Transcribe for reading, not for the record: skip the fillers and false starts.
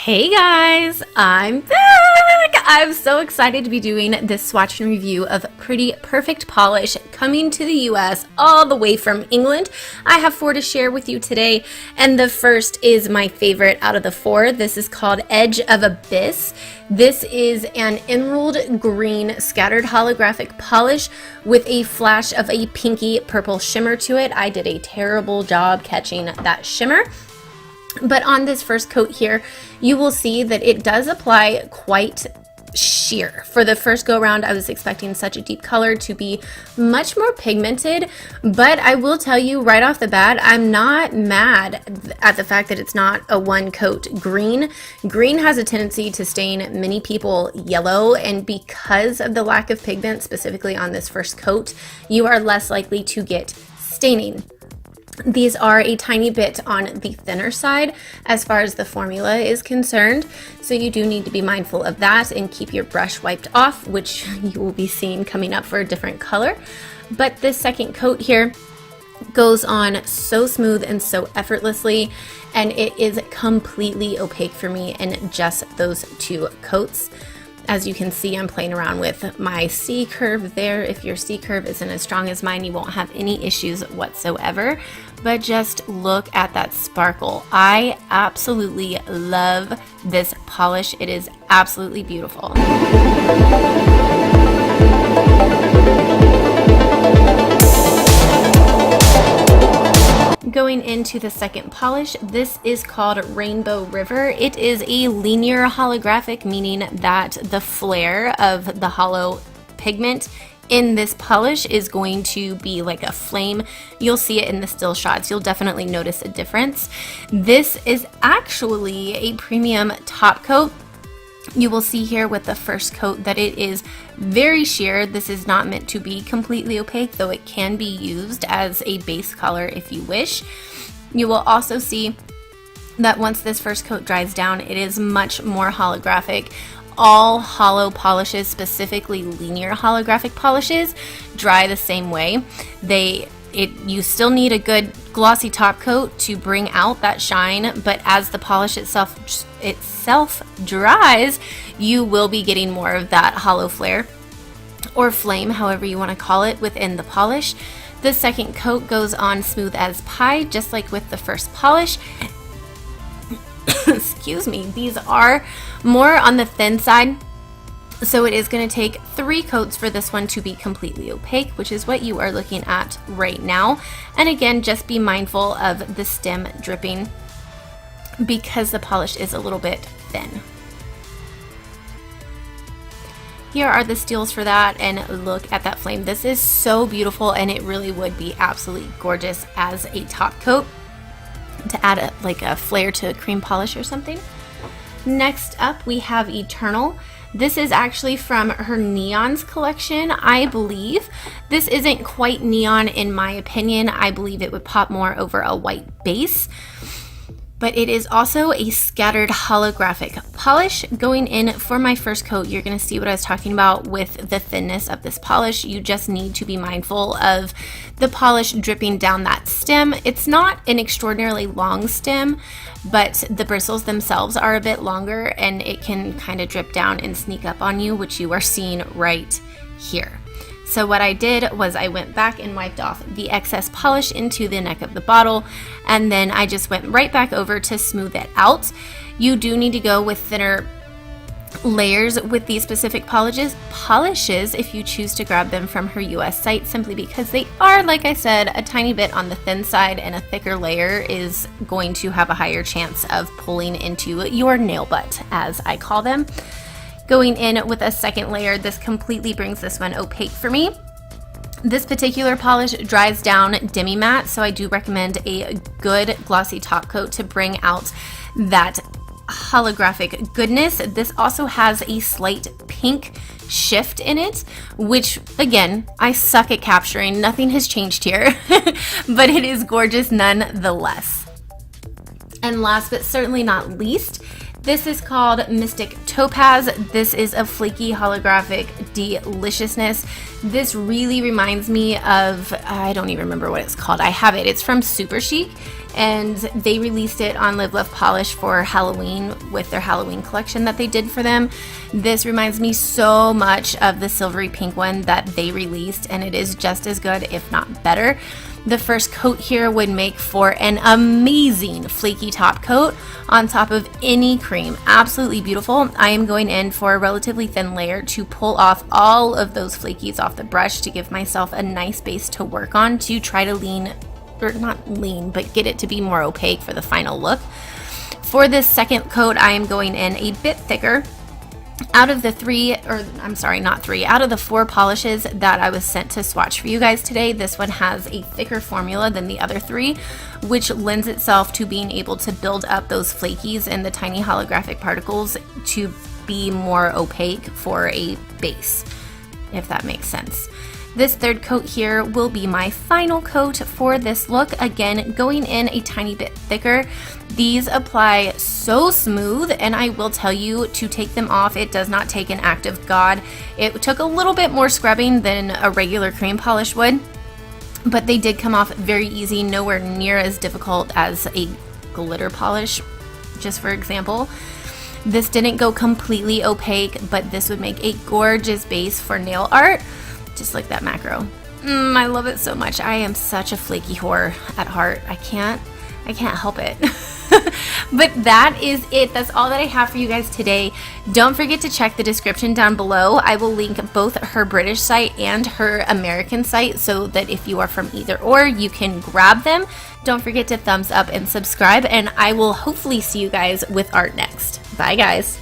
Hey guys, I'm back! I'm so excited to be doing this swatch and review of Pretty Perfect Polish coming to the US all the way from England. I have 4 to share with you today, and the first is my favorite out of the 4. This is called Edge of Abyss. This is an emerald green scattered holographic polish with a flash of a pinky purple shimmer to it. I did a terrible job catching that shimmer. But on this first coat here, you will see that it does apply quite sheer. For the first go around, I was expecting such a deep color to be much more pigmented, but I will tell you right off the bat, I'm not mad at the fact that it's not a one coat green. Green has a tendency to stain many people yellow, and because of the lack of pigment, specifically on this first coat, you are less likely to get staining. These are a tiny bit on the thinner side as far as the formula is concerned, so you do need to be mindful of that and keep your brush wiped off, which you will be seeing coming up for a different color. But this second coat here goes on so smooth and so effortlessly, and it is completely opaque for me in just those 2 coats. As you can see, I'm playing around with my C curve there. If your C curve isn't as strong as mine, you won't have any issues whatsoever. But just look at that sparkle. I absolutely love this polish. It is absolutely beautiful. Going into the second polish, this is called Rainbow River. It is a linear holographic, meaning that the flare of the holo pigment in this polish is going to be like a flame. You'll see it in the still shots. You'll definitely notice a difference. This is actually a premium top coat. You will see here with the first coat that it is very sheer. This is not meant to be completely opaque, though it can be used as a base color if you wish. You will also see that once this first coat dries down, it is much more holographic. All holo polishes, specifically linear holographic polishes, dry the same way. You still need a good glossy top coat to bring out that shine, but as the polish itself dries, you will be getting more of that holo flare or flame, however you want to call it, within the polish. The second coat goes on smooth as pie, just like with the first polish. Excuse me, these are more on the thin side, so it is going to take 3 coats for this one to be completely opaque, which is what you are looking at right now. And again, just be mindful of the stem dripping because the polish is a little bit thin. Here are the steels for that, and look at that flame. This is so beautiful, and it really would be absolutely gorgeous as a top coat to add a flare to a cream polish or something. Next up, we have Eternal. This is actually from her Neons collection, I believe. This isn't quite neon in my opinion. I believe it would pop more over a white base. But it is also a scattered holographic polish. Going in for my first coat, you're going to see what I was talking about with the thinness of this polish. You just need to be mindful of the polish dripping down that stem. It's not an extraordinarily long stem, but the bristles themselves are a bit longer, and it can kind of drip down and sneak up on you, which you are seeing right here. So what I did was I went back and wiped off the excess polish into the neck of the bottle, and then I just went right back over to smooth it out. You do need to go with thinner layers with these specific polishes if you choose to grab them from her US site, simply because they are, like I said, a tiny bit on the thin side, and a thicker layer is going to have a higher chance of pulling into your nail butt, as I call them. Going in with a second layer, this completely brings this one opaque for me. This particular polish dries down demi-matte, so I do recommend a good glossy top coat to bring out that holographic goodness. This also has a slight pink shift in it, which again, I suck at capturing. Nothing has changed here, but it is gorgeous nonetheless. And last but certainly not least, This is called Mystic Topaz. This is a flaky holographic deliciousness. This really reminds me of, I don't even remember what it's called. I have it. It's from Super Chic, and they released it on Live Love Polish for Halloween with their Halloween collection that they did for them. This reminds me so much of the silvery pink one that they released, and it is just as good, if not better. The first coat here would make for an amazing flaky top coat on top of any cream. Absolutely beautiful. I am going in for a relatively thin layer to pull off all of those flakies off the brush to give myself a nice base to work on to try to but get it to be more opaque for the final look. For this second coat, I am going in a bit thicker. Out of the out of the 4 polishes that I was sent to swatch for you guys today, this one has a thicker formula than the other 3, which lends itself to being able to build up those flakies and the tiny holographic particles to be more opaque for a base, if that makes sense. This third coat here will be my final coat for this look. Again, going in a tiny bit thicker. These apply so smooth, and I will tell you, to take them off, it does not take an act of God. It took a little bit more scrubbing than a regular cream polish would, but they did come off very easy, nowhere near as difficult as a glitter polish, just for example. This didn't go completely opaque, but this would make a gorgeous base for nail art. Just like that macro. I love it so much. I am such a flaky whore at heart. I can't help it. But that is it. That's all that I have for you guys today. Don't forget to check the description down below. I will link both her British site and her American site so that if you are from either or, you can grab them. Don't forget to thumbs up and subscribe, and I will hopefully see you guys with art next. Bye guys.